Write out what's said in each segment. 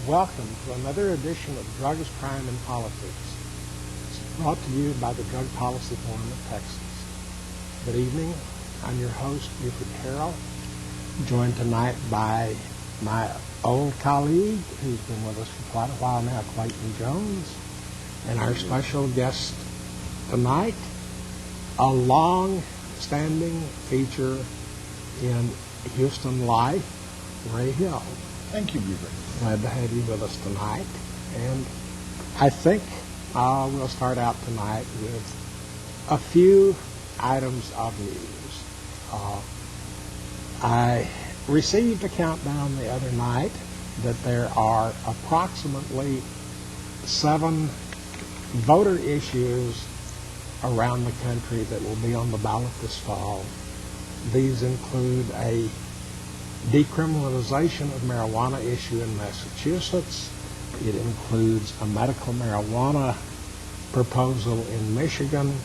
Welcome to another edition of Drugs, Crime, and Politics. It's brought to you by the Drug Policy Forum of Texas. Good evening. I'm your host, Buford Carroll, joined tonight by my old colleague, who's been with us for quite a while now, Clayton Jones, and our special guest tonight, a long-standing feature in Houston life, Ray Hill. Thank you, Buford. Glad to have you with us tonight. And I think we'll start out tonight with a few items of news. I received a countdown the other night that there are approximately 7 voter issues around the country that will be on the ballot this fall. These include a decriminalization of marijuana issue in Massachusetts. It includes a medical marijuana proposal in Michigan.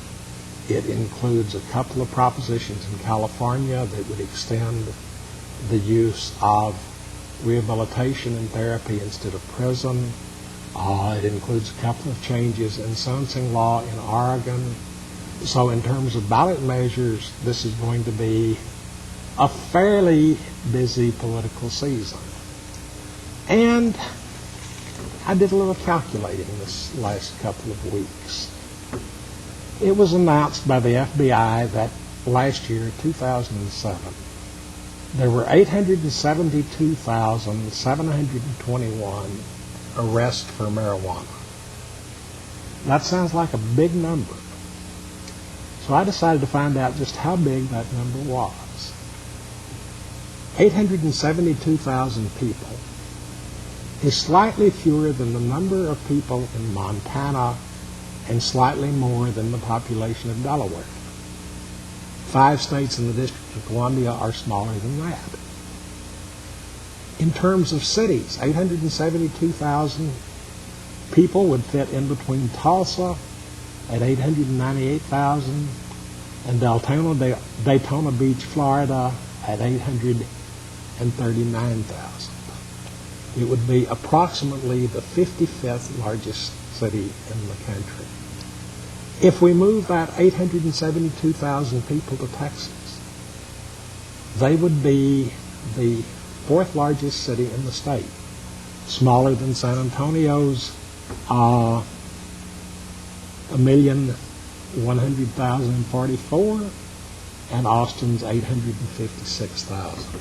It includes a couple of propositions in California that would extend the use of rehabilitation and therapy instead of prison. It includes a couple of changes in sentencing law in Oregon. So in terms of ballot measures, this is going to be a fairly busy political season. And I did a little calculating this last couple of weeks. It was announced by the FBI that last year, 2007, there were 872,721 arrests for marijuana. That sounds like a big number. So I decided to find out just how big that number was. 872,000 people is slightly fewer than the number of people in Montana and slightly more than the population of Delaware. 5 states in the District of Columbia are smaller than that. In terms of cities, 872,000 people would fit in between Tulsa at 898,000 and Daytona Beach, Florida at 839,000. It would be approximately the 55th largest city in the country. If we move that 872,000 people to Texas, they would be the 4th largest city in the state, smaller than San Antonio's 1,100,044 and Austin's 856,000.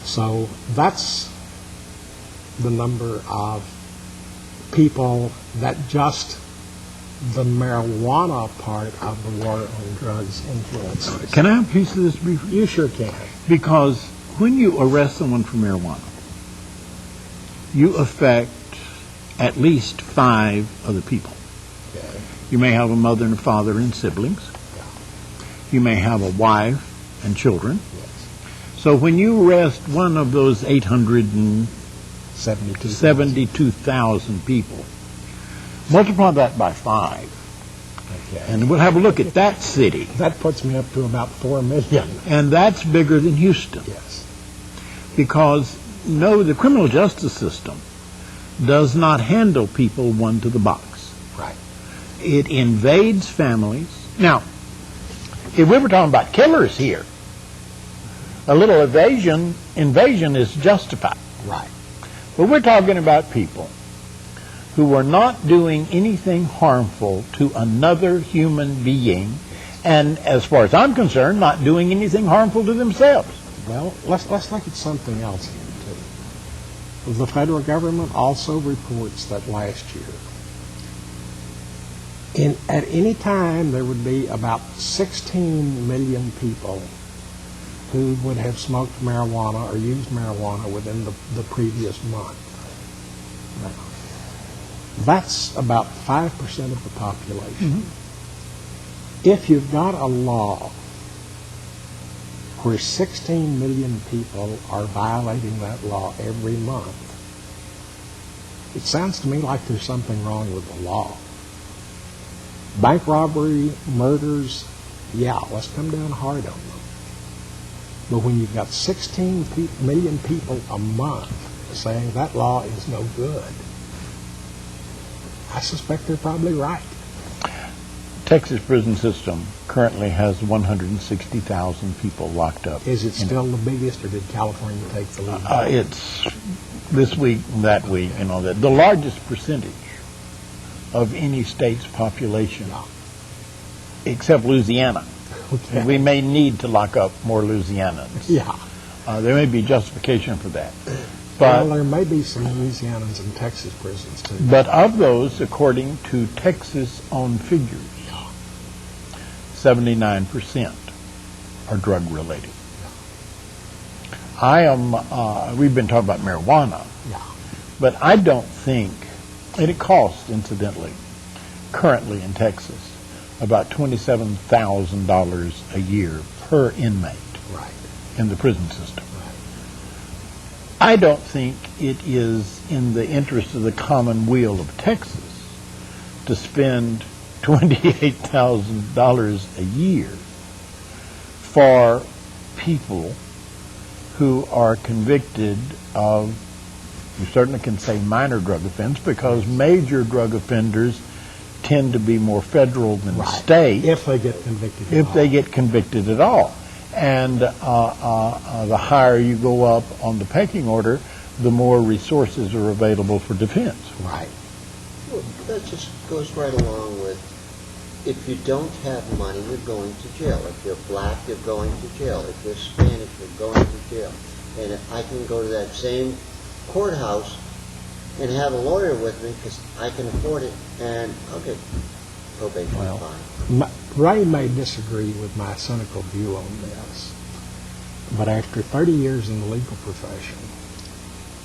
So that's the number of people that just the marijuana part of the war on drugs influences. Can I have a piece of this brief? You sure can. Because when you arrest someone for marijuana, you affect at least 5 other people. Okay. You may have a mother and a father and siblings. Yeah. You may have a wife and children. Yes. So when you arrest one of those 872,000 people, multiply that by 5. Okay. And we'll have a look at that city. That puts me up to about 4 million. And that's bigger than Houston. Yes. Because, no, the criminal justice system does not handle people one to the box. Right. It invades families. Now, if we were talking about killers here, a little invasion is justified. Right. But we're talking about people who are not doing anything harmful to another human being, and as far as I'm concerned, not doing anything harmful to themselves. Well, let's look at something else here, too. The federal government also reports that last year, at any time, there would be about 16 million people who would have smoked marijuana or used marijuana within the previous month. Now, that's about 5% of the population. Mm-hmm. If you've got a law where 16 million people are violating that law every month, it sounds to me like there's something wrong with the law. Bank robbery, murders, yeah, let's come down hard on them. But when you've got 16 million people a month saying that law is no good. I suspect they're probably right. Texas prison system currently has 160,000 people locked up. Is it still the biggest, or did California take the lead? It's this week, that week, and all that. The largest percentage of any state's population, except Louisiana. Okay. And we may need to lock up more Louisianans. Yeah. There may be justification for that. Well, But, there may be some Louisianans in Texas prisons, too. but of those, according to Texas' own figures, 79% are drug related. We've been talking about marijuana, Yeah. but I don't think, and it costs, incidentally, currently in Texas, about $27,000 a year per inmate Right. in the prison system. Right. I don't think it is in the interest of the commonweal of Texas to spend $28,000 a year for people who are convicted of, you certainly can say minor drug offense, because major drug offenders tend to be more federal than state. If they get convicted at If all. they get convicted at all. And the higher you go up on the pecking order, the more resources are available for defense. Right. Well, that just goes right along with, if you don't have money, you're going to jail. If you're black, you're going to jail. If you're Spanish, you're going to jail. And if I can go to that same courthouse and have a lawyer with me because I can afford it, and, okay, probation, Well, fine. Ray may disagree with my cynical view on this, but after 30 years in the legal profession,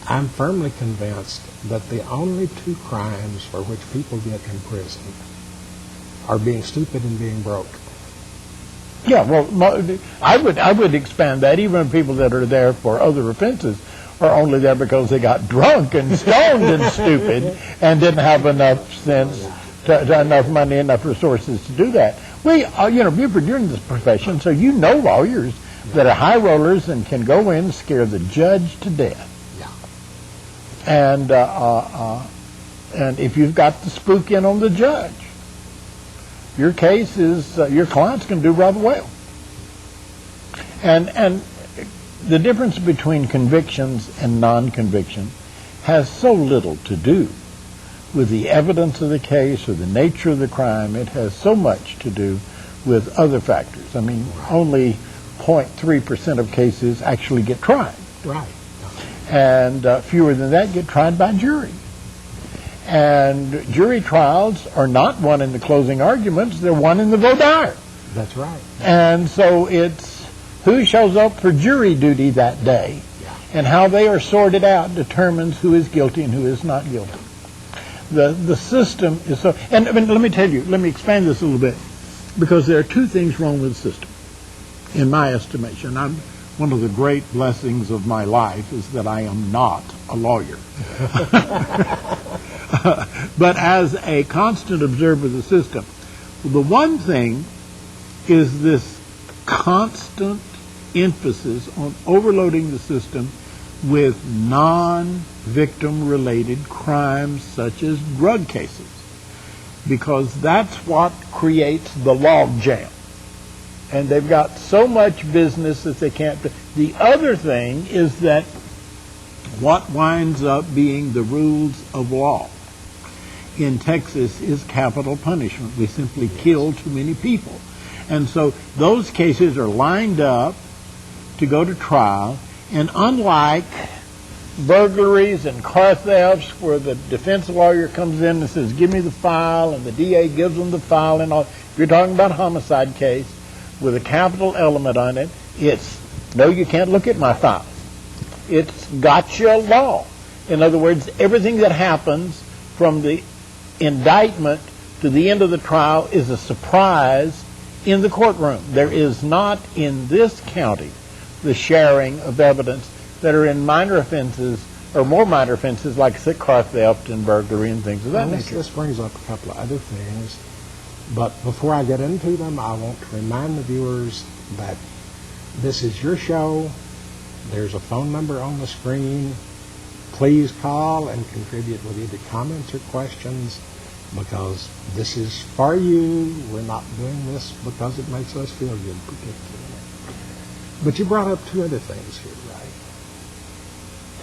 I'm firmly convinced that the only two crimes for which people get imprisoned are being stupid and being broke. Yeah, well, I would expand that. Even people that are there for other offenses are only there because they got drunk and stoned and stupid and didn't have enough sense, enough money, enough resources to do that. Buford, you're in this profession, so you know lawyers that are high rollers and can go in and scare the judge to death. Yeah. And if you've got the spook in on the judge, your case is, your client's going to do rather well. And the difference between convictions and non-conviction has so little to do with the evidence of the case or the nature of the crime. It has so much to do with other factors. I mean, only 0.3% of cases actually get tried. Right. And fewer than that get tried by jury. And jury trials are not won in the closing arguments, they're won in the voir dire. That's right. And so it's who shows up for jury duty that day, and how they are sorted out determines who is guilty and who is not guilty. The system is so, and I mean, let me expand this a little bit, because there are two things wrong with the system, in my estimation. One of the great blessings of my life is that I am not a lawyer. But as a constant observer of the system, the one thing is this constant emphasis on overloading the system with non-victim related crimes such as drug cases, because that's what creates the log jam. And they've got so much business that they can't. The other thing is that what winds up being the rules of law in Texas is capital punishment. We simply kill too many people. And so those cases are lined up to go to trial, and unlike burglaries and car thefts where the defense lawyer comes in and says, give me the file, and the DA gives them the file and all, if you're talking about a homicide case with a capital element on it, it's, no, you can't look at my file. It's gotcha law. In other words, everything that happens from the indictment to the end of the trial is a surprise in the courtroom. There is not in this county the sharing of evidence that are in minor offenses or more minor offenses like car theft and burglary and things of that nature. This brings up a couple of other things, but before I get into them, I want to remind the viewers that this is your show. There's a phone number on the screen. please call and contribute with either comments or questions, because this is for you. We're not doing this because it makes us feel good particularly. But you brought up two other things here, right?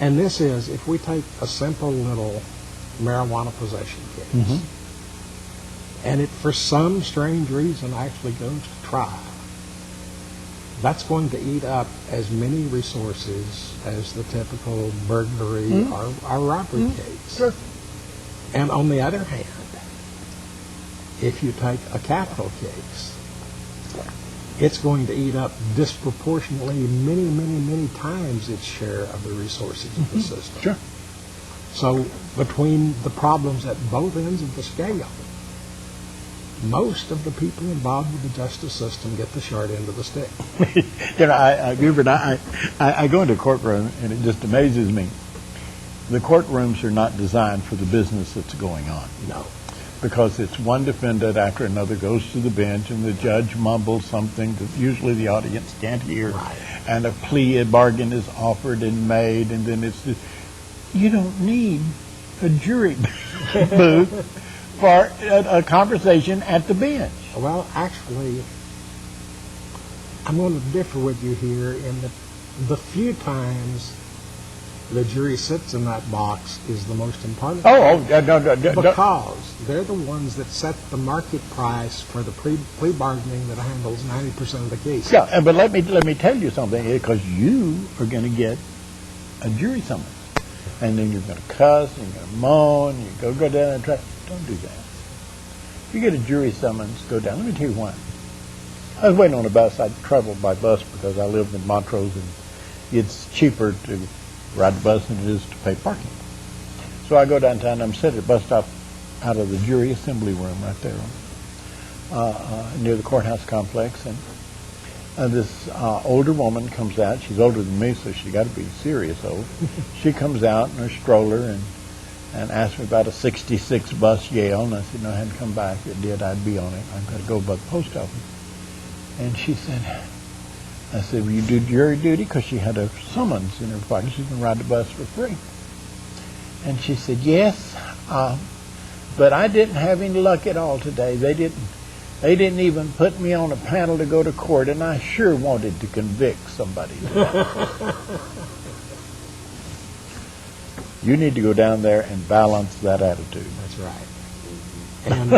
And this is, if we take a simple little marijuana possession case, and it for some strange reason actually goes to trial, that's going to eat up as many resources as the typical burglary or robbery case. Sure. And on the other hand, if you take a capital case, it's going to eat up disproportionately many times its share of the resources of the system. Sure. So between the problems at both ends of the scale, most of the people involved with the justice system get the short end of the stick. I go into a courtroom and it just amazes me. The courtrooms are not designed for the business that's going on. No. Because it's one defendant after another goes to the bench and the judge mumbles something that usually the audience can't hear. Right. And a plea, a bargain is offered and made, and then it's just, you don't need a jury booth for a conversation at the bench. Well, actually, I'm going to differ with you here in that the few times the jury sits in that box is the most important. No. Because they're the ones that set the market price for the plea bargaining that handles 90% of the cases. Yeah, but let me tell you something, because you are going to get a jury summons. And then you're going to cuss, and you're going to moan, you go down and try. Don't do that. If you get a jury summons, go down. Let me tell you why. I was waiting on a bus. I traveled by bus because I lived in Montrose, and it's cheaper to ride the bus than it is to pay parking. So I go downtown, and I'm sitting at a bus stop out of the jury assembly room right there near the courthouse complex, and this older woman comes out. She's older than me, so she's got to be serious old. She comes out in her stroller and asked me about a 66 bus Yale, and I said, no, I hadn't come back. If it did, I'd be on it. I've got to go by the post office. And she said, I said, well, you do jury duty? Because she had a summons in her pocket. She can ride the bus for free. And she said, yes, but I didn't have any luck at all today. They didn't even put me on a panel to go to court, and I sure wanted to convict somebody. You need to go down there and balance that attitude. That's right. And,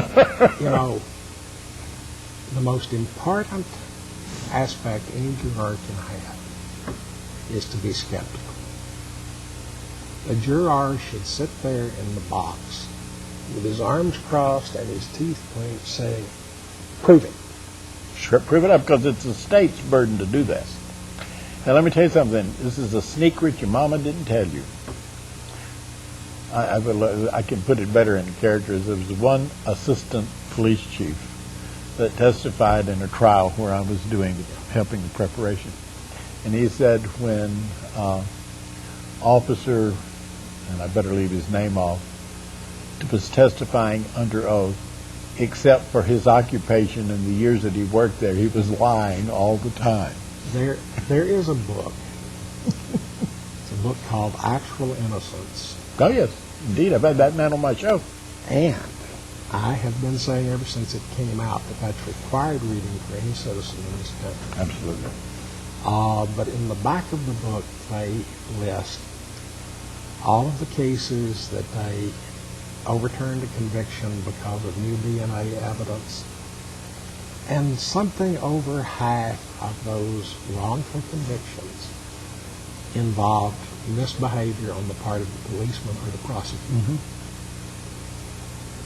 the most important aspect any juror can have is to be skeptical. A juror should sit there in the box with his arms crossed and his teeth clenched saying, prove it. Sure, prove it up, because it's the state's burden to do that. Now, let me tell you something. This is a secret your mama didn't tell you. I can put it better in characters. There was one assistant police chief that testified in a trial where I was helping the preparation. And he said when officer, and I better leave his name off, was testifying under oath, except for his occupation and the years that he worked there, he was lying all the time. There is a book. It's a book called Actual Innocence. Oh, yes, indeed. I've had that man on my show. And I have been saying ever since it came out that that's required reading for any citizen in this country. Absolutely. But in the back of the book, they list all of the cases that they overturned a conviction because of new DNA evidence. And something over half of those wrongful convictions involved misbehavior on the part of the policeman or the prosecutor.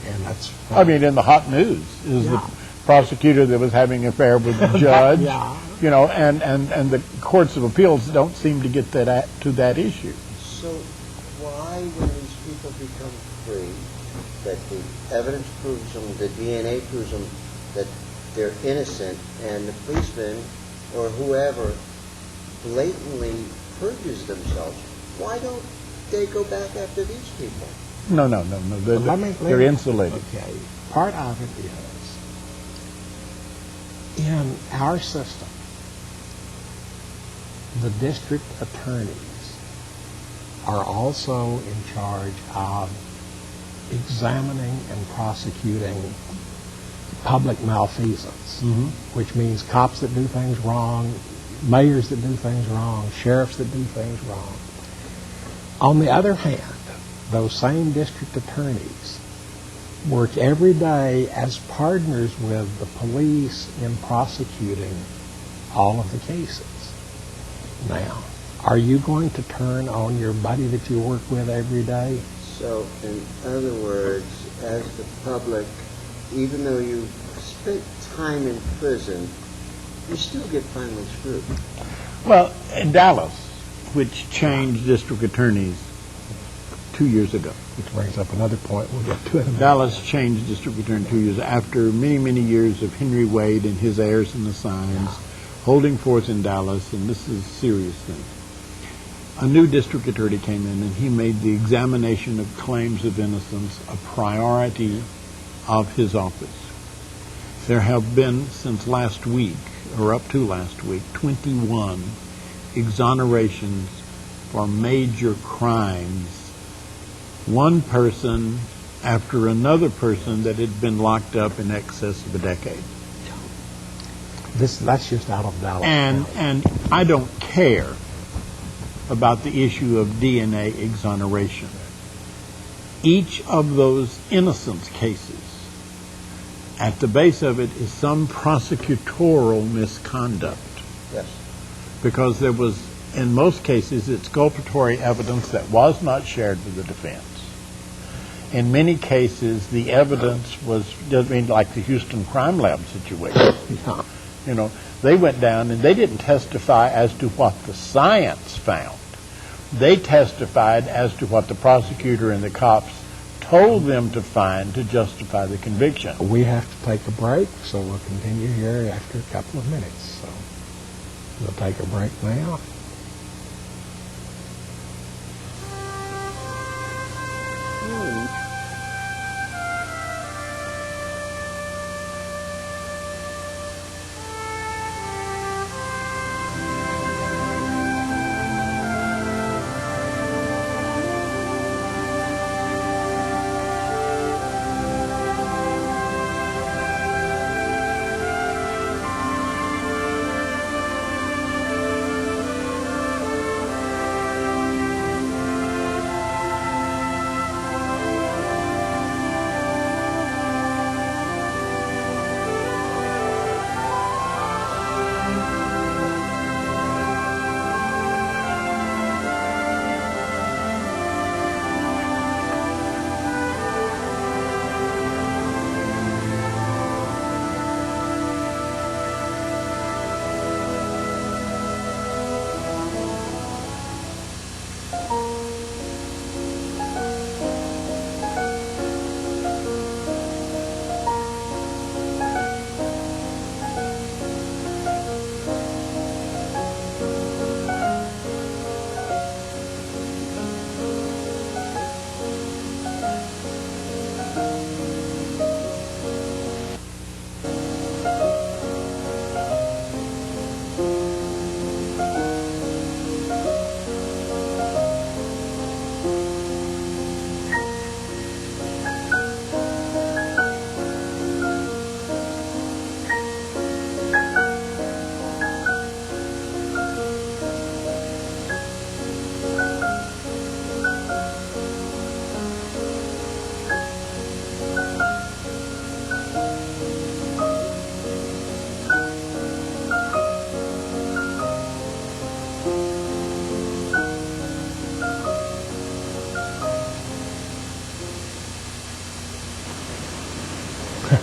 And that's... I mean, in the hot news is the prosecutor that was having an affair with the judge. And the courts of appeals don't seem to get to that issue. So why, when these people become free, that the evidence proves them, the DNA proves them that they're innocent, and the policeman or whoever blatantly purges themselves, why don't they go back after these people? No. They're insulated. Okay. Part of it is, in our system, the district attorneys are also in charge of examining and prosecuting public malfeasance, which means cops that do things wrong, mayors that do things wrong, sheriffs that do things wrong. On the other hand, those same district attorneys work every day as partners with the police in prosecuting all of the cases. Now, are you going to turn on your buddy that you work with every day? So, in other words, as the public, even though you spent time in prison, you still get finally screwed. Well, in Dallas, which changed district attorneys 2 years ago. Which brings up another point we'll get to in a minute. Dallas changed district attorney 2 years after many, many years of Henry Wade and his heirs and assigns holding forth in Dallas, and this is a serious thing. A new district attorney came in, and he made the examination of claims of innocence a priority of his office. There have been, since last week, or up to last week, 21 exonerations for major crimes. One person after another person that had been locked up in excess of a decade. That's just out of Dallas. And I don't care about the issue of DNA exoneration. Each of those innocence cases, at the base of it is some prosecutorial misconduct. Yes. Because there was, in most cases, exculpatory evidence that was not shared with the defense. In many cases, the evidence was, like the Houston Crime Lab situation. You know, they went down and they didn't testify as to what the science found. They testified as to what the prosecutor and the cops told them to find to justify the conviction. We have to take a break, so we'll continue here after a couple of minutes. So we'll take a break now.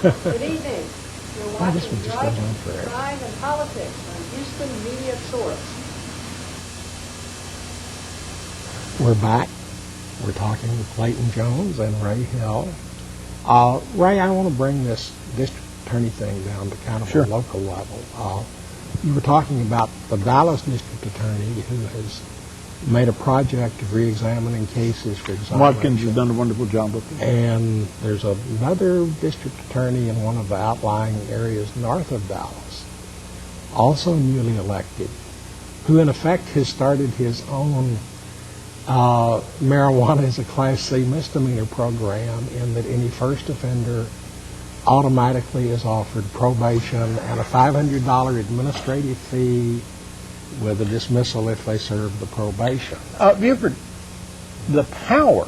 Good evening. You're Why, this watching one just goes on Drugs, forever. Crime, and Politics on Houston Media Source. We're back. We're talking with Clayton Jones and Ray Hill. Ray, I want to bring this district attorney thing down to kind of Sure. a local level. You were talking about the Dallas district attorney who has made a project of re-examining cases for exoneration. Watkins has done a wonderful job with it. And there's another district attorney in one of the outlying areas north of Dallas, also newly elected, who in effect has started his own Marijuana is a Class C misdemeanor program in that any first offender automatically is offered probation and a $500 administrative fee with a dismissal if they serve the probation. Buford, the power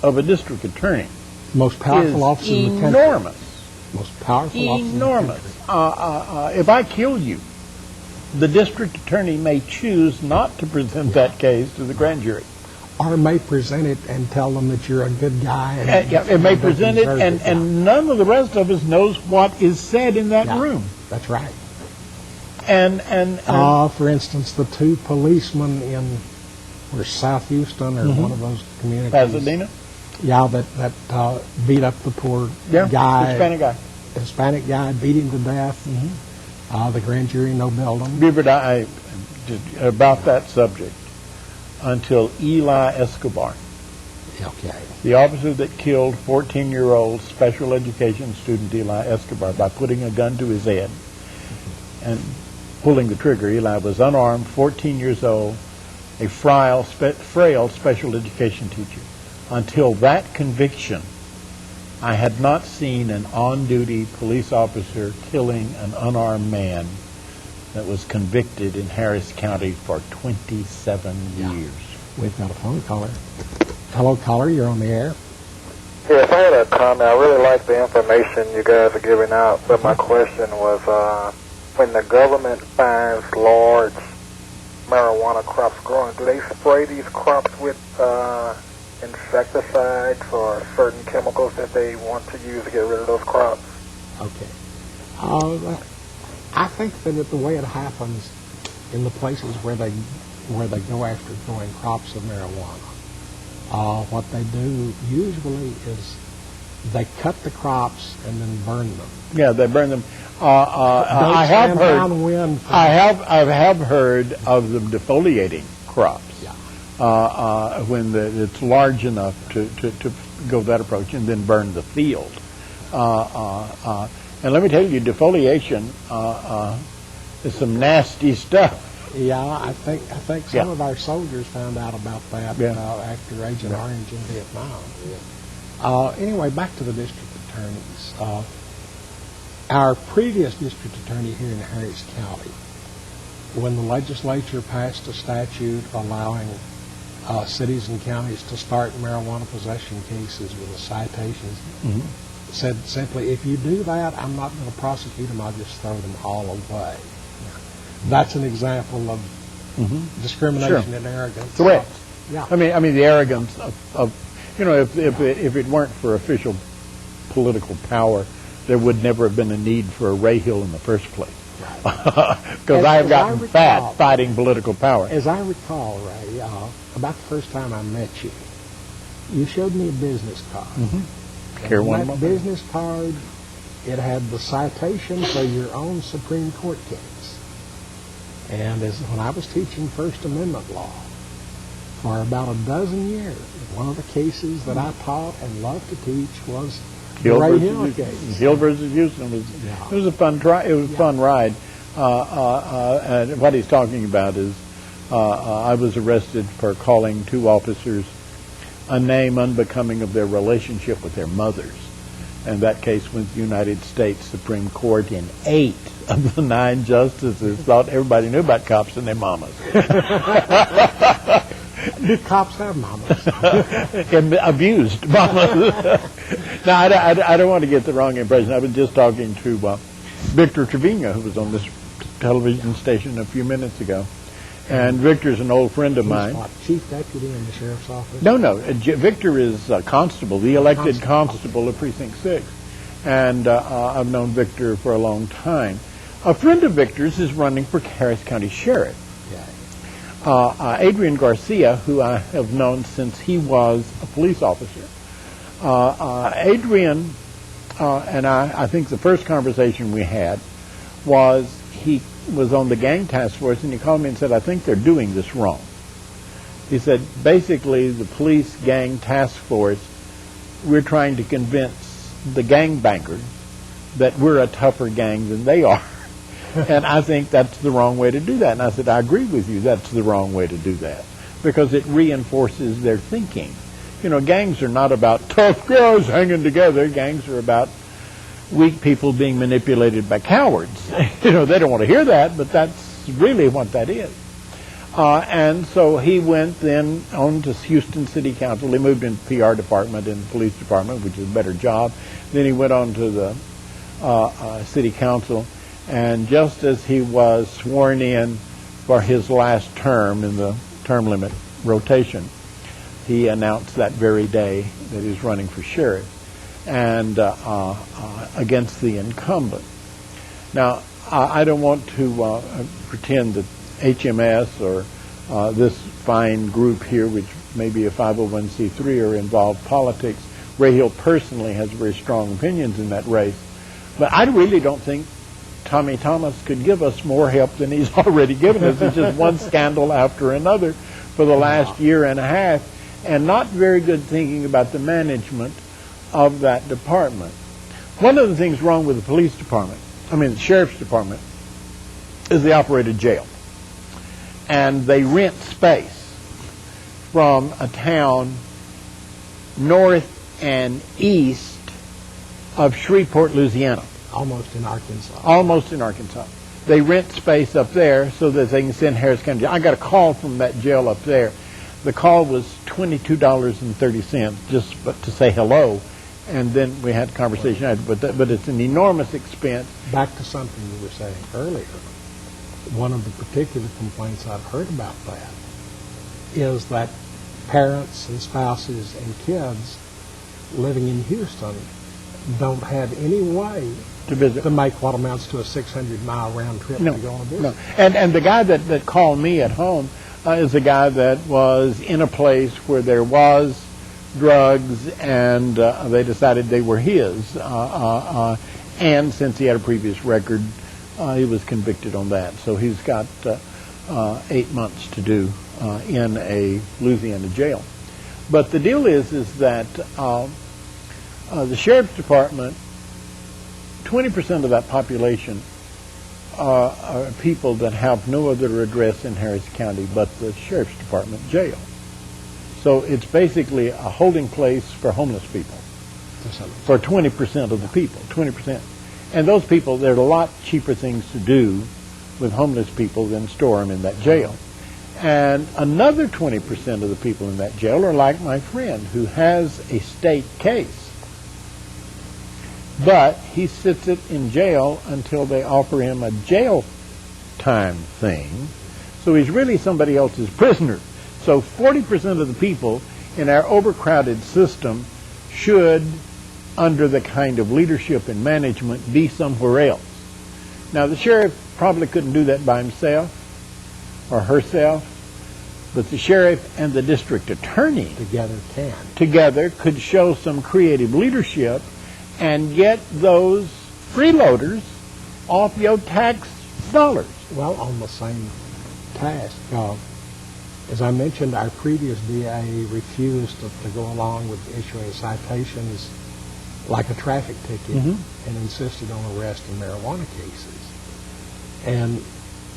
of a district attorney Most powerful office is in the country. enormous. Most powerful office in the Enormous. country. If I kill you, the district attorney may choose not to present that case to the grand jury. Or may present it and tell them that you're a good guy. And Yeah, it may they present it, deserve and none of the rest of us knows what is said in that Yeah. room. That's right. And For instance, the two policemen in South Houston or one of those communities. Pasadena, Yeah, that beat up the poor yeah, guy. Hispanic guy. Beat him to death. The grand jury no-billed him. Buford, about that subject, until Eli Escobar, Okay. the officer that killed 14-year-old special education student Eli Escobar by putting a gun to his head and pulling the trigger. Eli was unarmed, 14 years old, a frail special education teacher. Until that conviction, I had not seen an on-duty police officer killing an unarmed man that was convicted in Harris County for 27 years. We've got a phone caller. Hello, caller. You're on the air. Yes, I had a comment. I really like the information you guys are giving out, but my question was, when the government finds large marijuana crops growing, do they spray these crops with insecticides or certain chemicals that they want to use to get rid of those crops? Okay. I think that the way it happens in the places where they go after growing crops of marijuana, what they do usually is they cut the crops and then burn them. Yeah, they burn them. I have heard of them defoliating crops. Yeah. When it's large enough to go that approach, and then burn the field. And let me tell you, defoliation is some nasty stuff. Yeah, I think some of our soldiers found out about that after Agent Orange in Vietnam. Anyway, back to the district attorneys. Our previous district attorney here in Harris County, when the legislature passed a statute allowing cities and counties to start marijuana possession cases with a citation, said simply, if you do that, I'm not going to prosecute them, I'll just throw them all away. That's an example of discrimination and arrogance. Correct. Yeah. I mean the arrogance of if it weren't for official political power, there would never have been a need for a Ray Hill in the first place. Because I have gotten fat fighting political power. As I recall, Ray, about the first time I met you, you showed me a business card. Here, one And of that my business card, it had the citation for your own Supreme Court case. And when I was teaching First Amendment law for about a dozen years, one of the cases that I taught and loved to teach was the Ray Hill case. Hill versus Houston it was a fun fun ride. And what he's talking about is I was arrested for calling two officers a name unbecoming of their relationship with their mothers. And that case went to the United States Supreme Court, and 8 of the 9 justices thought everybody knew about cops and their mamas. Do cops have mamas? And abused mamas. Now, I don't want to get the wrong impression. I was just talking to Victor Trevino, who was on this television station a few minutes ago. And Victor's an old friend of mine. What, chief deputy in the sheriff's office? No. Victor is constable, the elected constable of Precinct 6. And I've known Victor for a long time. A friend of Victor's is running for Harris County Sheriff. Adrian Garcia, who I have known since he was a police officer. Adrian and I think the first conversation we had was he was on the gang task force, and he called me and said, I think they're doing this wrong. He said, basically, the police gang task force, we're trying to convince the gangbangers that we're a tougher gang than they are. And I think that's the wrong way to do that. And I said, I agree with you, that's the wrong way to do that. because it reinforces their thinking. You know, gangs are not about tough guys hanging together. Gangs are about weak people being manipulated by cowards. You know, they don't want to hear that, but that's really what that is. And so he went then on to Houston City Council. He moved into the PR department and the police department, which is a better job. Then he went on to the city council. And just as he was sworn in for his last term in the term limit rotation, he announced that very day that he was running for sheriff and against the incumbent. Now, I don't want to pretend that HMS or this fine group here, which may be a 501c3, are involved in politics. Ray Hill personally has very strong opinions in that race. But I really don't think Tommy Thomas could give us more help than he's already given us. It's just one scandal after another for the last year and a half, and not very good thinking about the management of that department. One of the things wrong with the police department, the sheriff's department, is they operate a jail. And they rent space from a town north and east of Shreveport, Louisiana. Almost in Arkansas. Almost in Arkansas. They rent space up there so that they can send Harris County jail. I got a call from that jail up there. The call was $22.30 just to say hello, and then we had a conversation. But it's an enormous expense. Back to something you were saying earlier. One of the particular complaints I've heard about that is that parents and spouses and kids living in Houston don't have any way to visit, to make what amounts to a 600-mile round trip to go on a visit. No. And the guy that called me at home is a guy that was in a place where there was drugs, and they decided they were his. And since he had a previous record, he was convicted on that. So he's got 8 months to do in a Louisiana jail. But the deal is that the sheriff's department, 20% of that population are people that have no other address in Harris County but the sheriff's department jail. So it's basically a holding place for homeless people, for 20% of the people, 20%. And those people, there are a lot cheaper things to do with homeless people than store them in that jail. And another 20% of the people in that jail are like my friend, who has a state case. But he sits it in jail until they offer him a jail time thing. So he's really somebody else's prisoner. So 40% of the people in our overcrowded system should, under the kind of leadership and management, be somewhere else. Now, the sheriff probably couldn't do that by himself or herself, but the sheriff and the district attorney together could show some creative leadership and get those freeloaders off your tax dollars. Well, on the same task, as I mentioned, our previous DA refused to go along with issuing citations like a traffic ticket, and insisted on arrest in marijuana cases. And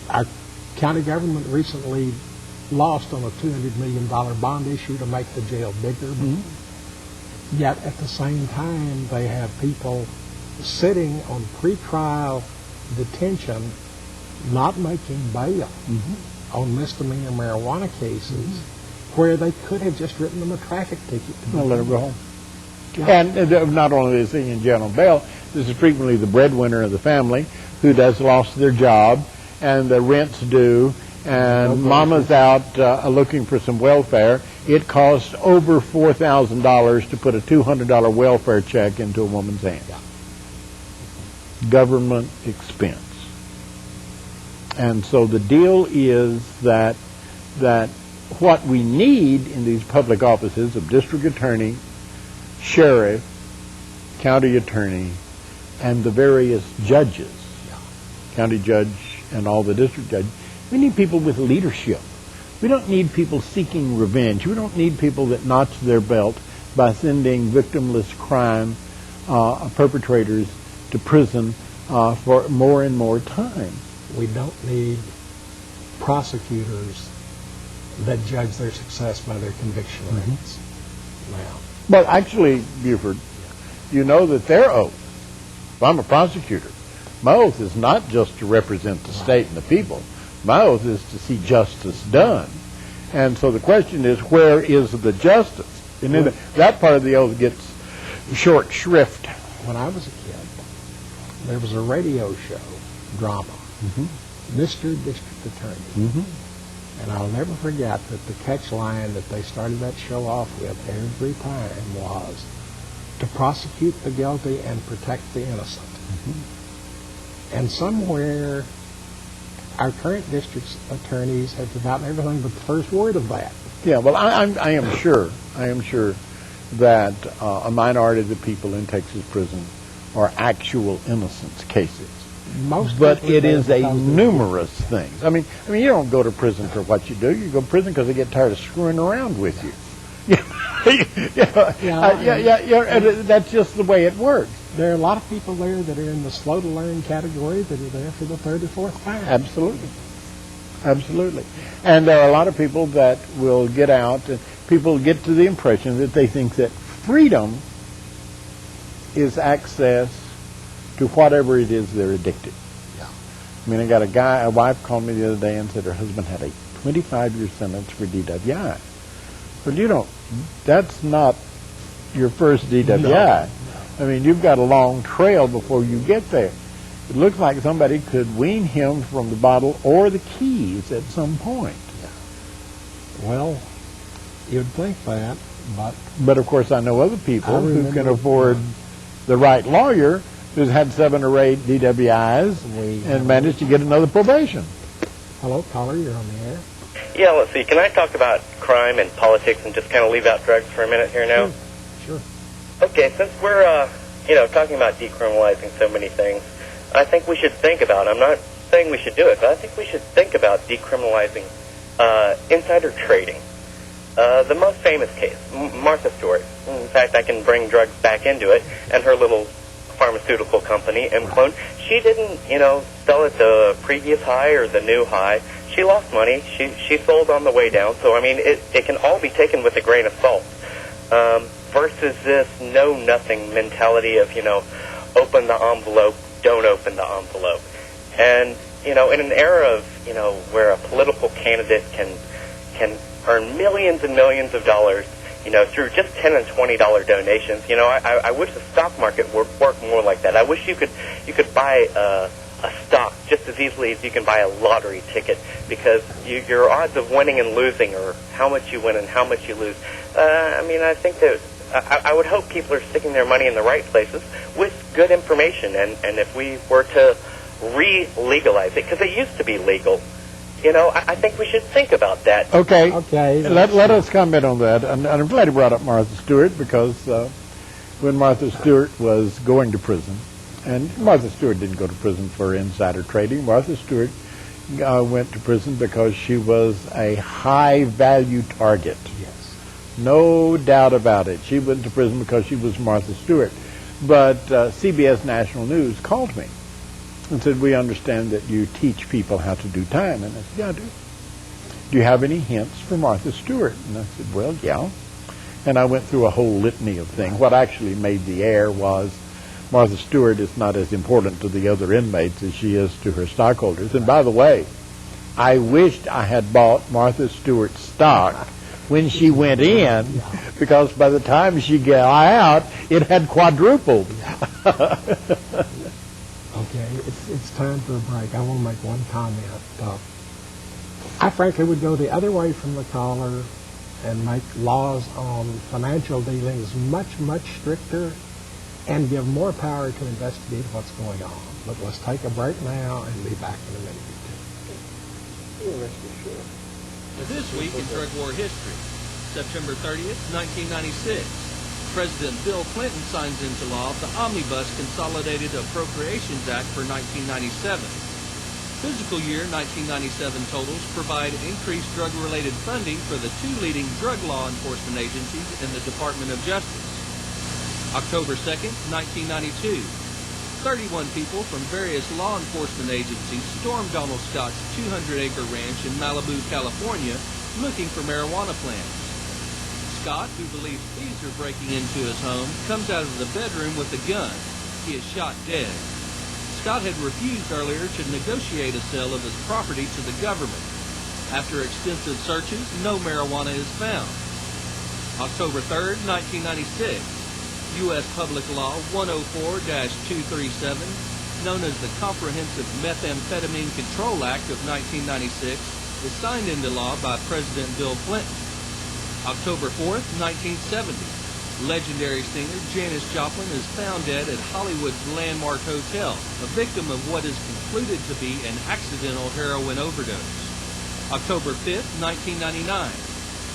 our county government recently lost on a $200 million bond issue to make the jail bigger. Yet at the same time, they have people sitting on pretrial detention, not making bail on misdemeanor marijuana cases, where they could have just written them a traffic ticket. Let them go home. And not only is he in jail on bail, this is frequently the breadwinner of the family who has lost their job, and the rent's due, and mama's out looking for some welfare. It costs over $4,000 to put a $200 welfare check into a woman's hand. Government expense. And so the deal is that what we need in these public offices of district attorney, sheriff, county attorney, and the various judges, county judge and all the district judges, we need people with leadership. We don't need people seeking revenge. We don't need people that notch their belt by sending victimless crime perpetrators to prison for more and more time. We don't need prosecutors that judge their success by their conviction rates. Now, Well, actually, Buford, you know that their oath, if I'm a prosecutor, my oath is not just to represent the state and the people. My oath is to see justice done. And so the question is, where is the justice? And then that part of the oath gets short shrift. when I was a kid, there was a radio show, drama, Mr. District Attorney. And I'll never forget that the catch line that they started that show off with every time was to prosecute the guilty and protect the innocent. And somewhere our current district attorneys have forgotten everything but the first word of that. Yeah, well, I am sure that a minority of the people in Texas prison are actual innocence cases. But it is a numerous things. I mean, you don't go to prison for what you do. You go to prison because they get tired of screwing around with you. That's just the way it works. There are a lot of people there that are in the slow-to-learn category that are there for the third or fourth time. Absolutely. Absolutely. And there are a lot of people that will get out, and people get to the impression that they think that freedom is access to whatever it is they're addicted. Yeah. I mean, I got a wife called me the other day and said her husband had a 25-year sentence for DWI. But that's not your first DWI. No. I mean, you've got a long trail before you get there. It looks like somebody could wean him from the bottle or the keys at some point. Well, you'd think that, But of course, I know other people who can remember- afford the right lawyer who's had 7 or 8 DWIs and managed to get another probation. hello, caller, you're on the air. Yeah, let's see. Can I talk about crime and politics and just kind of leave out drugs for a minute here now? Sure. Okay, since we're, talking about decriminalizing so many things, I think we should think about, I'm not saying we should do it, but I think we should think about decriminalizing insider trading. The most famous case, Martha Stewart. In fact, I can bring drugs back into it, and her little pharmaceutical company, M-Clone, she didn't, sell at the previous high or the new high. She lost money. She sold on the way down. So, I mean, it can all be taken with a grain of salt. Versus this know-nothing mentality of, open the envelope, don't open the envelope. And, in an era of, where a political candidate can earn millions and millions of dollars, through just $10 and $20 donations, I wish the stock market would work more like that. I wish you could buy a stock just as easily as you can buy a lottery ticket, because your odds of winning and losing are how much you win and how much you lose. I think that I would hope people are sticking their money in the right places with good information, and if we were to re-legalize it, because it used to be legal, I think we should think about that. Okay. Okay. Let us comment on that. And I'm glad you brought up Martha Stewart, because when Martha Stewart was going to prison, and Martha Stewart didn't go to prison for insider trading. Martha Stewart went to prison because she was a high-value target. Yes. No doubt about it. She went to prison because she was Martha Stewart. But CBS National News called me and said, we understand that you teach people how to do time. And I said, yeah, I do. Do you have any hints for Martha Stewart? And I said, well, yeah. And I went through a whole litany of things. What actually made the air was Martha Stewart is not as important to the other inmates as she is to her stockholders. And by the way, I wished I had bought Martha Stewart's stock when she went in, because by the time she got out, it had quadrupled. Okay, it's time for a break. I want to make one comment. I frankly would go the other way from the caller and make laws on financial dealings much, much stricter and give more power to investigate what's going on. But let's take a break now and be back in a minute or two. This week in drug war history, September 30th, 1996. President Bill Clinton signs into law the Omnibus Consolidated Appropriations Act for 1997. Fiscal year 1997 totals provide increased drug-related funding for the 2 leading drug law enforcement agencies in the Department of Justice. October 2nd, 1992. 31 people from various law enforcement agencies stormed Donald Scott's 200-acre ranch in Malibu, California, looking for marijuana plants. Scott, who believes thieves are breaking into his home, comes out of the bedroom with a gun. He is shot dead. Scott had refused earlier to negotiate a sale of his property to the government. After extensive searches, no marijuana is found. October 3rd, 1996, U.S. Public Law 104-237, known as the Comprehensive Methamphetamine Control Act of 1996, is signed into law by President Bill Clinton. October 4th, 1970, legendary singer Janis Joplin is found dead at Hollywood's Landmark Hotel, a victim of what is concluded to be an accidental heroin overdose. October 5th, 1999,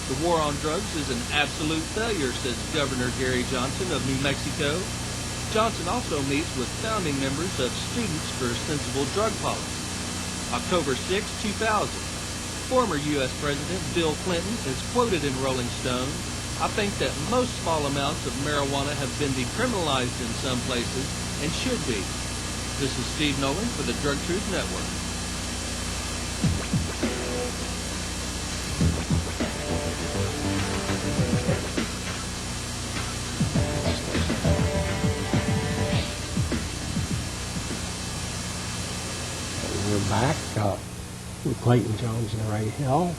the war on drugs is an absolute failure, says Governor Gary Johnson of New Mexico. Johnson also meets with founding members of Students for Sensible Drug Policy. October 6, 2000, former U.S. President Bill Clinton is quoted in Rolling Stone, "I think that most small amounts of marijuana have been decriminalized in some places and should be." This is Steve Nolan for the Drug Truth Network. We're back with Clayton Jones and Ray Hill.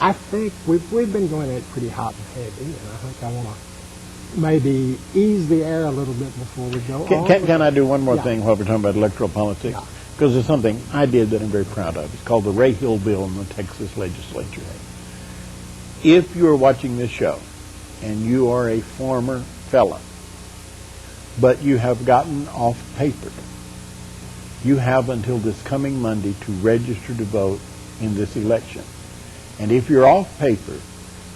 I think we've been going at it pretty hot and heavy, and I think I want to maybe ease the air a little bit before we go on. Can I do one more Yeah. thing while we're talking about electoral politics? Yeah. Because there's something I did that I'm very proud of. It's called the Ray Hill Bill in the Texas legislature. If you're watching this show and you are a former felon, but you have gotten off paper, you have until this coming Monday to register to vote in this election. And if you're off paper,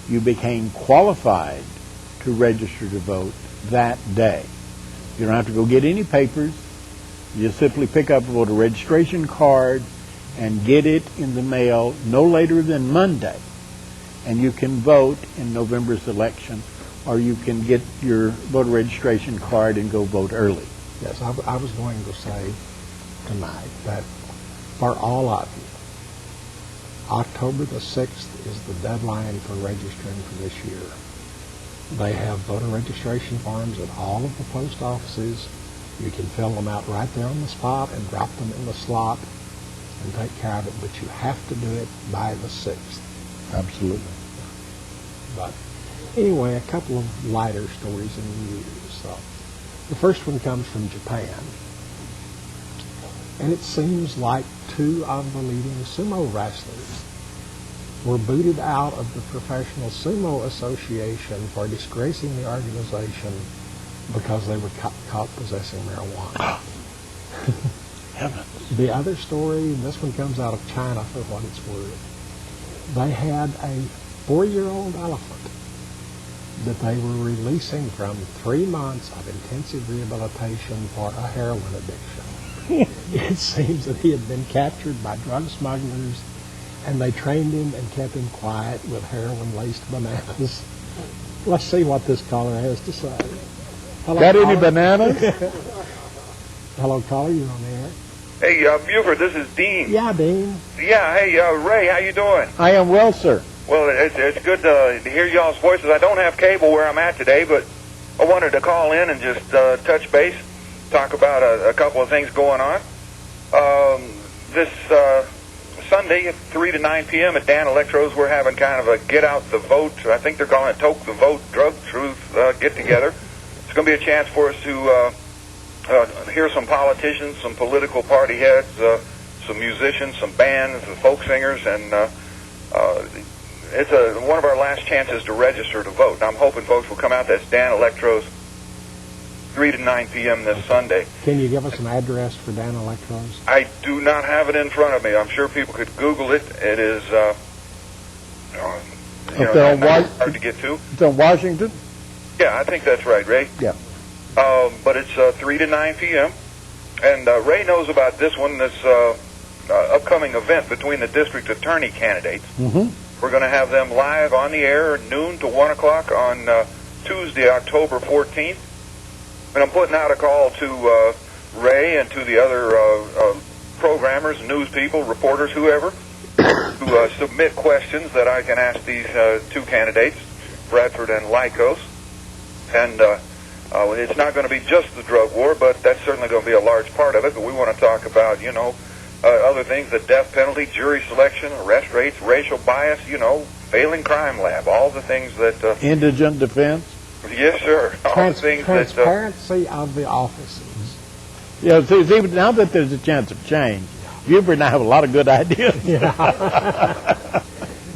you became qualified to register to vote that day. You don't have to go get any papers. You just simply pick up a voter registration card and get it in the mail no later than Monday. And you can vote in November's election, or you can get your voter registration card and go vote early. Yes, I was going to say tonight that for all of you, October the 6th is the deadline for registering for this year. They have voter registration forms at all of the post offices. You can fill them out right there on the spot and drop them in the slot and take care of it, but you have to do it by the 6th. Absolutely. But anyway, a couple of lighter stories in the news. So, the first one comes from Japan. And it seems like two of the leading sumo wrestlers were booted out of the Professional Sumo Association for disgracing the organization because they were caught possessing marijuana. Heavens. The other story, this one comes out of China for what it's worth. They had a 4-year-old elephant that they were releasing from 3 months of intensive rehabilitation for a heroin addiction. It seems that he had been captured by drug smugglers, and they trained him and kept him quiet with heroin-laced bananas. Let's see what this caller has to say. Hello, Got any caller? bananas? Hello, caller. You're on the air. Hey, Buford, this is Dean. Yeah, Dean. Yeah, hey, Ray, how you doing? I am well, sir. Well, it's good to hear y'all's voices. I don't have cable where I'm at today, but I wanted to call in and just touch base, talk about a couple of things going on. This Sunday at 3 to 9 p.m. at Dan Electro's, we're having kind of a get out the vote, I think they're calling it Toke the Vote Drug Truth get together. It's going to be a chance for us to hear some politicians, some political party heads, some musicians, some bands, some folk singers, and it's one of our last chances to register to vote. And I'm hoping folks will come out. That's Dan Electro's, 3 to 9 p.m. this Sunday. Can you give us an address for Dan Electro's? I do not have it in front of me. I'm sure people could Google it. It is hard to get to. It's in Washington? Yeah, I think that's right, Ray. Yeah. But it's 3 to 9 p.m. And Ray knows about this one, this upcoming event between the district attorney candidates. Mm-hmm. We're going to have them live on the air noon to 1 o'clock on Tuesday, October 14th. And I'm putting out a call to Ray and to the other programmers, news people, reporters, whoever, who submit questions that I can ask these two candidates, Bradford and Lycos. And it's not going to be just the drug war, but that's certainly going to be a large part of it. But we want to talk about, other things, the death penalty, jury selection, arrest rates, racial bias, failing crime lab, all the things that... Indigent defense? Yes, sir. All the things transparency of the offices. Yeah, see, now that there's a chance of change, you now have a lot of good ideas.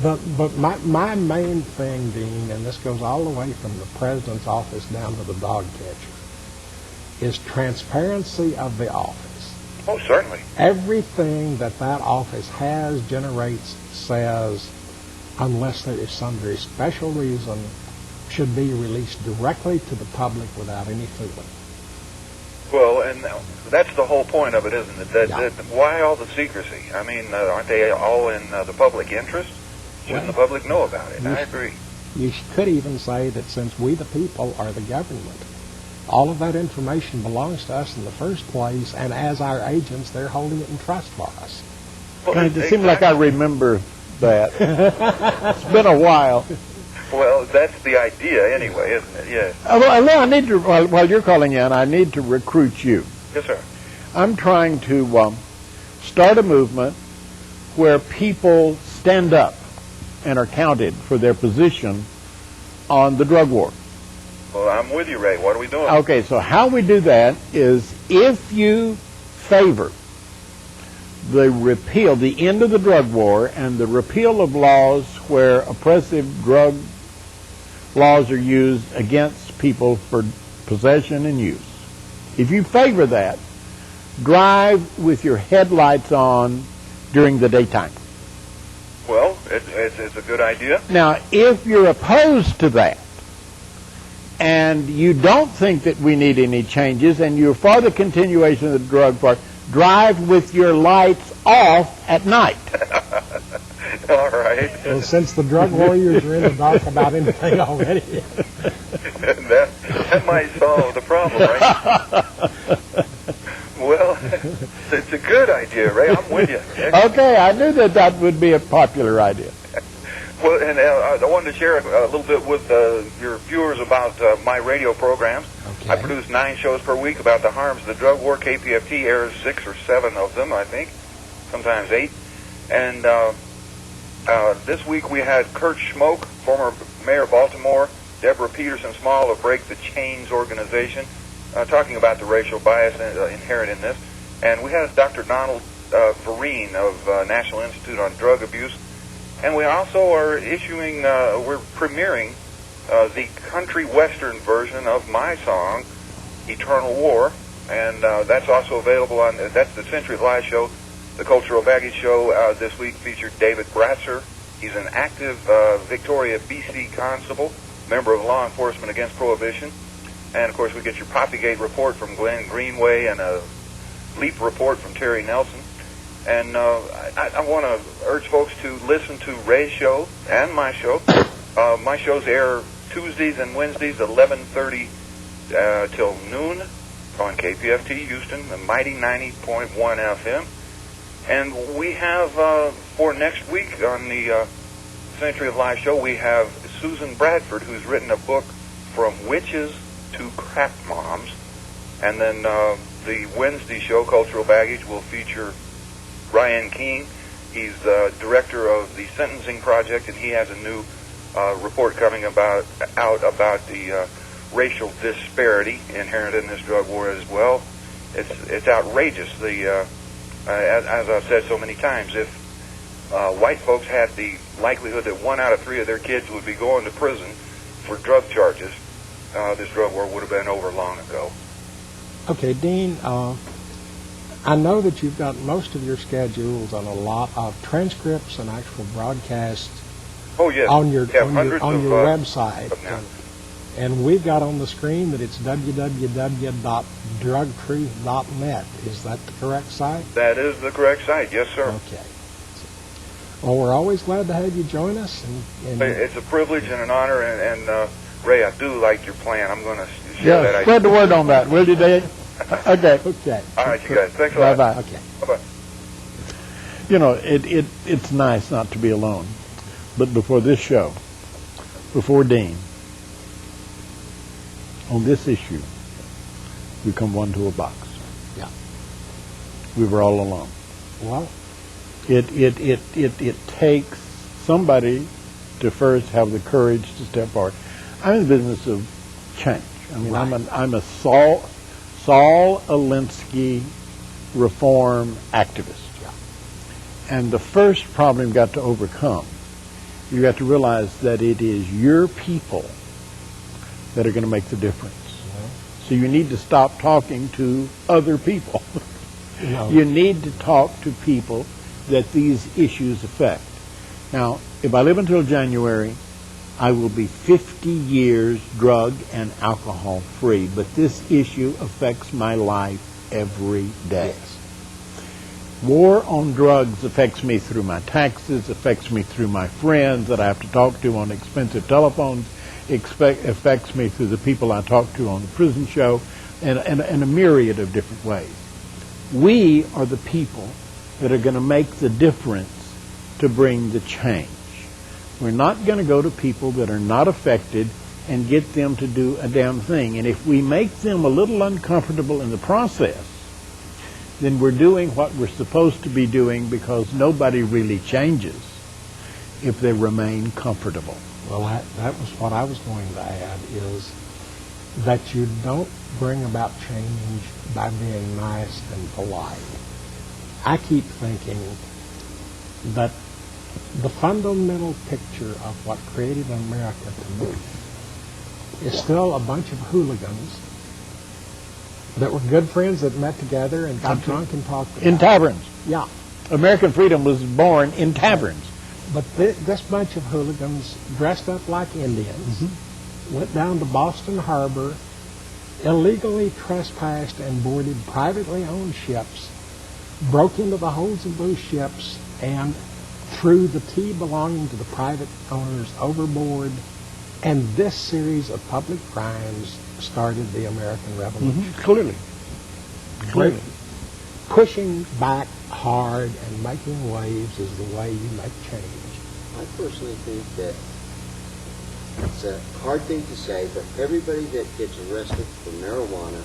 But my main thing, Dean, and this goes all the way from the president's office down to the dog catcher, is transparency of the office. Oh, certainly. Everything that office has, generates, says, unless there is some very special reason, should be released directly to the public without any fooling. Well, and that's the whole point of it, isn't it? That why all the secrecy? I mean, aren't they all in the public interest? Shouldn't the public know about it? I agree. You could even say that since we the people are the government, all of that information belongs to us in the first place, and as our agents, they're holding it in trust for us. Well, it seems like I remember that. It's been a while. Well, that's the idea anyway, isn't it? Yes. Well, I need to, while you're calling in, I need to recruit you. Yes, sir. I'm trying to start a movement where people stand up and are counted for their position on the drug war. Well, I'm with you, Ray. What are we doing? Okay, so how we do that is if you favor the repeal, the end of the drug war, and the repeal of laws where oppressive drug laws are used against people for possession and use. If you favor that, drive with your headlights on during the daytime. Well, it's a good idea. Now, if you're opposed to that, and you don't think that we need any changes, and you're for the continuation of the drug war, drive with your lights off at night. All right. Well, since the drug warriors are in the dark about anything already. that might solve the problem, right? Well, it's a good idea, Ray. I'm with you. Okay, I knew that would be a popular idea. Well, and I wanted to share a little bit with your viewers about my radio programs. Okay. I produce 9 shows per week about the harms of the drug war. KPFT airs 6 or 7 of them, I think, sometimes 8. And this week we had Kurt Schmoke, former mayor of Baltimore, Deborah Peterson-Small of Break the Chains organization, talking about the racial bias inherent in this. And we had Dr. Donald Vereen of National Institute on Drug Abuse. And we also are issuing, we're premiering the country western version of my song, Eternal War. And that's also available on, that's the Century Live show. The Cultural Baggage show this week featured David Bratzer. He's an active Victoria, BC constable, member of Law Enforcement Against Prohibition. And, of course, we get your Poppygate report from Glenn Greenway and a LEAP report from Terry Nelson. And I want to urge folks to listen to Ray's show and my show. My shows air Tuesdays and Wednesdays, 11:30 till noon on KPFT Houston, the mighty 90.1 FM. And we have, for next week on the Century of Life show, we have Susan Bradford, who's written a book, From Witches to Crack Moms. And then the Wednesday show, Cultural Baggage, will feature Ryan King. He's the director of the Sentencing Project, and he has a new report coming out about the racial disparity inherent in this drug war as well. It's outrageous. As I've said so many times, if white folks had the likelihood that 1 out of 3 of their kids would be going to prison for drug charges, this drug war would have been over long ago. Okay, Dean, I know that you've got most of your schedules on a lot of transcripts and actual broadcasts. Oh, yes. On your hundreds on your of, website. Now. And we've got on the screen that it's www.drugtruth.net. Is that the correct site? That is the correct site, yes, sir. Okay. Well, we're always glad to have you join us. And it's a privilege and an honor, and Ray, I do like your plan. I'm going to share that idea. Spread the word on that, will you, Dave? Okay. Okay. All right, you guys. Thanks a lot. Bye-bye. Okay. Bye-bye. You know, it's nice not to be alone. But before this show, before Dean, on this issue, we come one to a box. Yeah. We were all alone. Well, It takes somebody to first have the courage to step forward. I'm in the business of change. I mean, Right. I'm a Saul Alinsky reform activist. Yeah. And the first problem you've got to overcome, you got to realize that it is your people that are going to make the difference. So you need to stop talking to other people. No. You need to talk to people that these issues affect. Now, if I live until January, I will be 50 years drug and alcohol free, but this issue affects my life every day. Yes. War on drugs affects me through my taxes, affects me through my friends that I have to talk to on expensive telephones, affects me through the people I talk to on the prison show, and a myriad of different ways. We are the people that are going to make the difference to bring the change. We're not going to go to people that are not affected and get them to do a damn thing. And if we make them a little uncomfortable in the process, then we're doing what we're supposed to be doing, because nobody really changes if they remain comfortable. Well, that was what I was going to add, is that you don't bring about change by being nice and polite. I keep thinking that the fundamental picture of what created America to me is still a bunch of hooligans that were good friends that met together and got drunk and talked about In taverns. Yeah. American freedom was born in taverns. But this bunch of hooligans dressed up like Indians, went down to Boston Harbor, illegally trespassed and boarded privately owned ships, broke into the holds of those ships, and threw the tea belonging to the private owners overboard. And this series of public crimes started the American Revolution. Clearly. Clearly. Pushing back hard and making waves is the way you make change. I personally think that it's a hard thing to say, but everybody that gets arrested for marijuana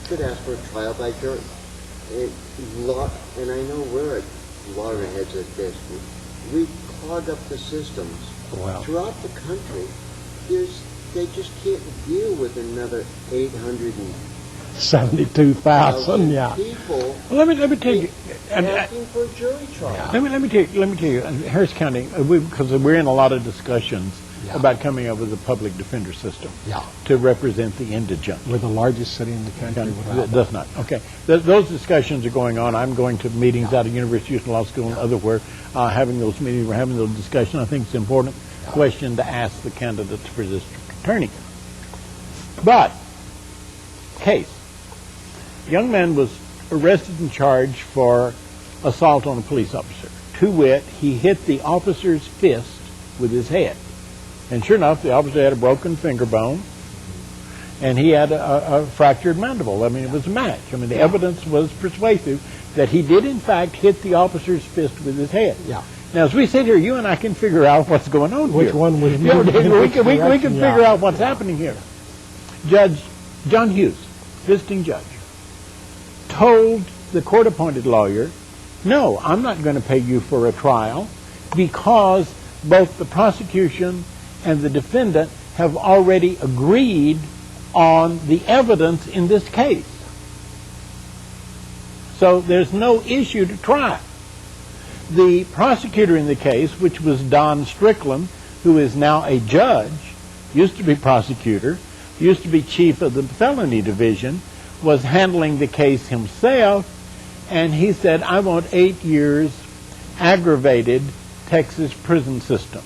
should ask for a trial by jury. And I know we're at loggerheads at this. We clog up the systems. Well, Throughout the country, they just can't deal with another 72,000, yeah. people Well, let me tell you, asking for a jury trial. let me tell you, Harris County, because we're in a lot of discussions Yeah. about coming up with a public defender system Yeah. to represent the indigent. We're the largest city in the country without It does not. Okay. Those discussions are going on. I'm going to meetings out of University of Houston Law School and otherwhere, having those meetings. We're having those discussions. I think it's an important question to ask the candidates for district attorney. But, case. Young man was arrested and charged for assault on a police officer. To wit, he hit the officer's fist with his head. And sure enough, the officer had a broken finger bone, and he had a fractured mandible. I mean, it was a match. I mean, the evidence was persuasive that he did, in fact, hit the officer's fist with his head. Yeah. Now, as we sit here, you and I can figure out what's going on Which here. one was Yeah, moving in we which can direction, figure yeah. out what's happening here. Judge John Hughes, visiting judge, told the court-appointed lawyer, no, I'm not going to pay you for a trial because both the prosecution and the defendant have already agreed on the evidence in this case. So there's no issue to try. The prosecutor in the case, which was Don Strickland, who is now a judge, used to be prosecutor, used to be chief of the felony division, was handling the case himself, and he said, I want 8 years aggravated Texas prison system.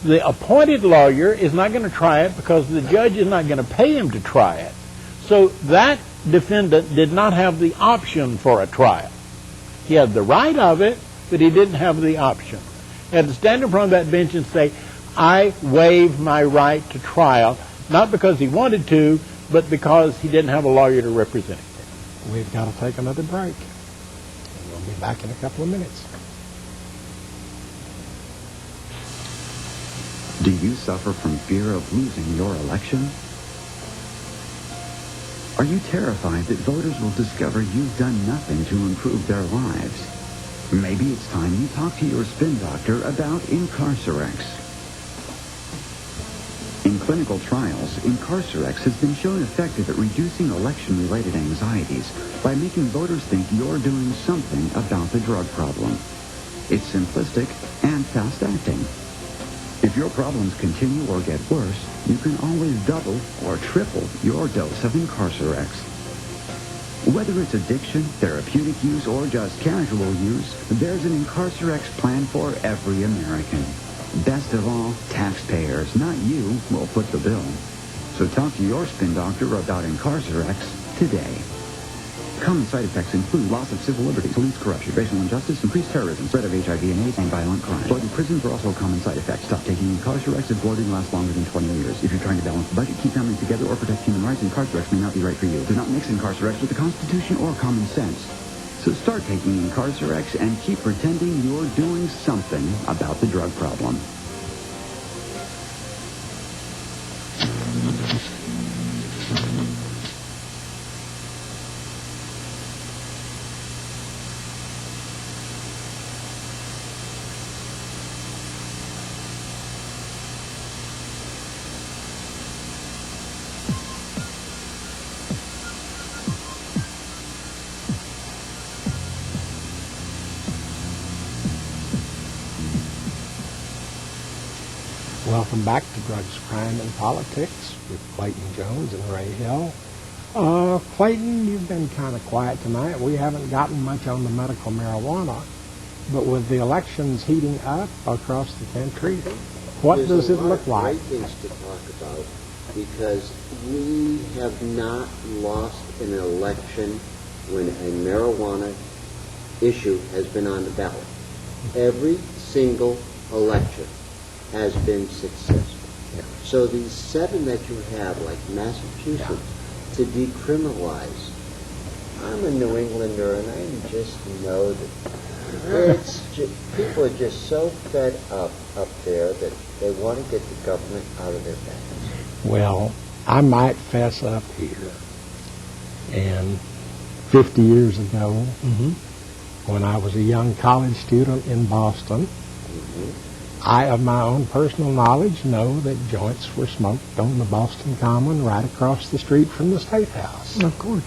The appointed lawyer is not going to try it because the judge is not going to pay him to try it. So that defendant did not have the option for a trial. He had the right of it, but he didn't have the option. He had to stand in front of that bench and say, I waive my right to trial, not because he wanted to, but because he didn't have a lawyer to represent him. We've got to take another break. We'll be back in a couple of minutes. Do you suffer from fear of losing your election? Are you terrified that voters will discover you've done nothing to improve their lives? Maybe it's time you talk to your spin doctor about Incarcerex. In clinical trials, Incarcerex has been shown effective at reducing election-related anxieties by making voters think you're doing something about the drug problem. It's simplistic and fast-acting. If your problems continue or get worse, you can always double or triple your dose of Incarcerex. Whether it's addiction, therapeutic use, or just casual use, there's an Incarcerex plan for every American. Best of all, taxpayers, not you, will foot the bill. So talk to your spin doctor about Incarcerex today. Common side effects include loss of civil liberties, police corruption, racial injustice, increased terrorism, spread of HIV and AIDS, and violent crime. Void in prisons are also a common side effect. Stop taking Incarcerex if voiding lasts longer than 20 years. If you're trying to balance the budget, keep families together, or protect human rights, Incarcerex may not be right for you. Do not mix Incarcerex with the Constitution or common sense. So start taking Incarcerex and keep pretending you're doing something about the drug problem. Welcome back to Drugs, Crime, and Politics with Clayton Jones and Ray Hill. Clayton, you've been kind of quiet tonight. We haven't gotten much on the medical marijuana, but with the elections heating up across the country, what does it look like? There's a lot of great things to talk about because we have not lost an election when a marijuana issue has been on the ballot. Every single election has been successful. Yeah. So these 7 that you have, like Massachusetts, to decriminalize, I'm a New Englander, and I just know that people are just so fed up there that they want to get the government out of their backs. Well, I might fess up here. And 50 years ago, when I was a young college student in Boston, I, of my own personal knowledge, know that joints were smoked on the Boston Common right across the street from the State House. Of course.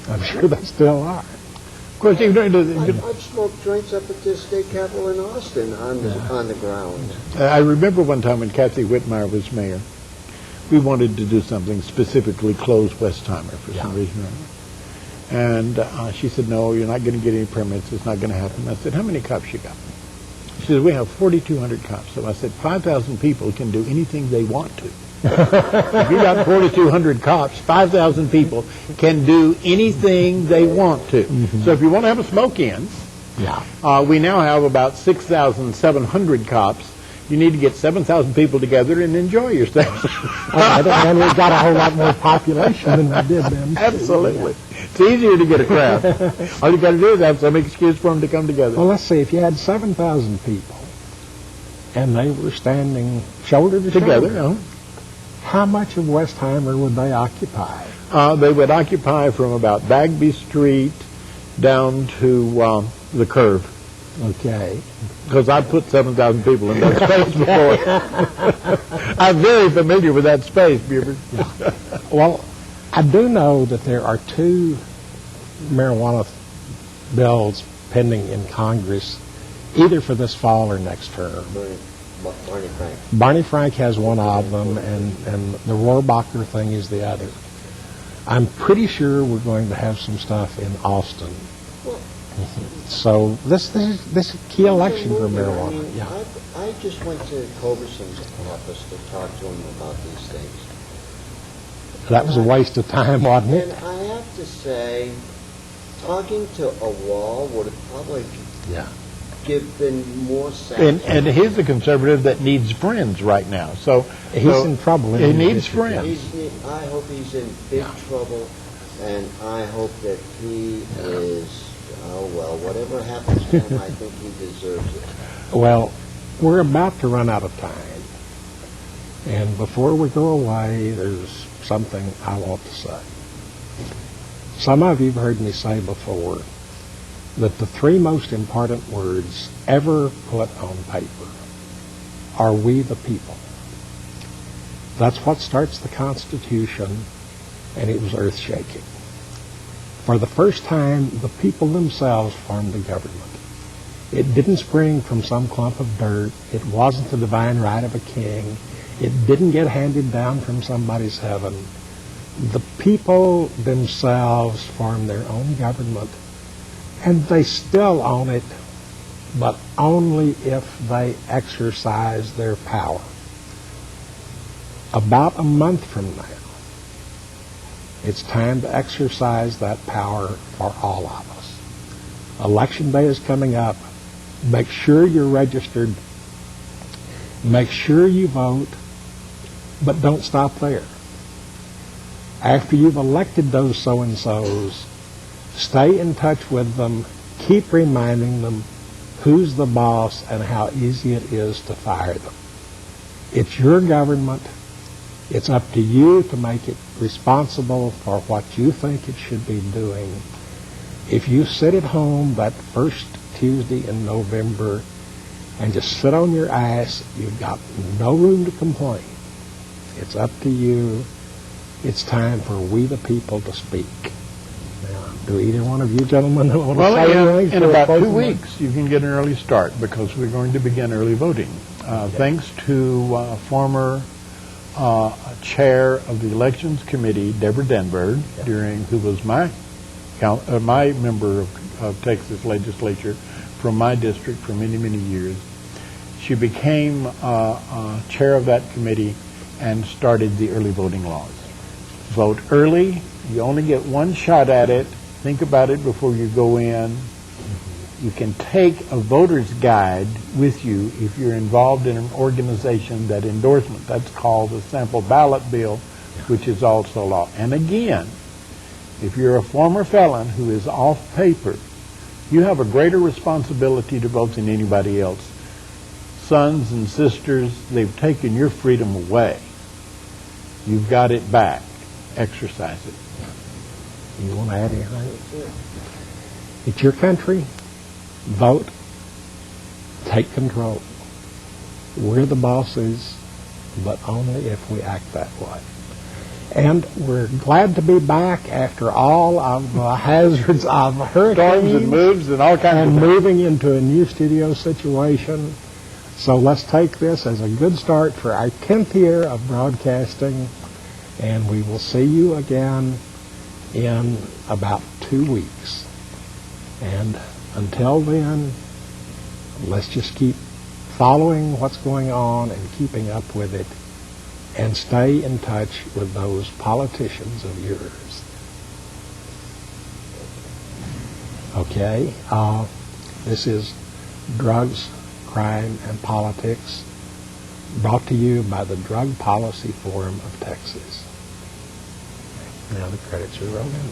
I'm sure they still are. Of course, I've smoked joints up at the state capitol in Austin on the ground. I remember one time when Kathy Whitmire was mayor, we wanted to do something, specifically close Westheimer for some reason or other. And she said, no, you're not going to get any permits. It's not going to happen. I said, how many cops you got? She said, we have 4,200 cops. So I said, 5,000 people can do anything they want to. If you got 4,200 cops, 5,000 people can do anything they want to. So if you want to have a smoke-in, we now have about 6,700 cops. You need to get 7,000 people together and enjoy yourself. And we've got a whole lot more population than we did then. Absolutely. It's easier to get a crowd. All you got to do is have some excuse for them to come together. Well, let's see. If you had 7,000 people and they were standing shoulder to shoulder, how much of Westheimer would they occupy? They would occupy from about Bagby Street down to the curve. Okay. Because I put 7,000 people in that space before. I'm very familiar with that space, Buford. Well, I do know that there are 2 marijuana bills pending in Congress, either for this fall or next term. Barney Frank. Barney Frank has one of them, and the Rohrabacher thing is the other. I'm pretty sure we're going to have some stuff in Austin. So this is a key election for marijuana. I just went to Culberson's office to talk to him about these things. That was a waste of time, wasn't it? And I have to say, talking to a wall would have probably given more sense. And he's a conservative that needs friends right now. So he's in trouble. He needs friends. I hope he's in big trouble, and I hope that he is, whatever happens to him, I think he deserves it. Well, we're about to run out of time. And before we go away, there's something I want to say. Some of you have heard me say before that the three most important words ever put on paper are "we the people." That's what starts the Constitution, and it was earth-shaking. For the first time, the people themselves formed the government. It didn't spring from some clump of dirt. It wasn't the divine right of a king. It didn't get handed down from somebody's heaven. The people themselves formed their own government, and they still own it, but only if they exercise their power. About a month from now, it's time to exercise that power for all of us. Election day is coming up. Make sure you're registered. Make sure you vote, but don't stop there. After you've elected those so-and-sos, stay in touch with them. Keep reminding them who's the boss and how easy it is to fire them. It's your government. It's up to you to make it responsible for what you think it should be doing. If you sit at home that first Tuesday in November and just sit on your ass, you've got no room to complain. It's up to you. It's time for we the people to speak. Now, do either one of you gentlemen want to say anything? In about 2 weeks, you can get an early start because we're going to begin early voting. Thanks to former chair of the Elections Committee, Deborah Denberg, who was my member of Texas legislature from my district for many, many years. She became chair of that committee and started the early voting laws. Vote early. You only get one shot at it. Think about it before you go in. You can take a voter's guide with you if you're involved in an organization that endorsement. That's called the sample ballot bill, which is also law. And again, if you're a former felon who is off paper, you have a greater responsibility to vote than anybody else. Sons and sisters, they've taken your freedom away. You've got it back. Exercise it. You want to add anything? It's your country. Vote. Take control. We're the bosses, but only if we act that way. And we're glad to be back after all of the hazards of hurricanes Storms and moves and all kinds and of moving into a new studio situation. So let's take this as a good start for our 10th year of broadcasting, and we will see you again in about 2 weeks. And until then, let's just keep following what's going on and keeping up with it, and stay in touch with those politicians of yours. Okay? This is Drugs, Crime, and Politics, brought to you by the Drug Policy Forum of Texas. Now the credits are rolling.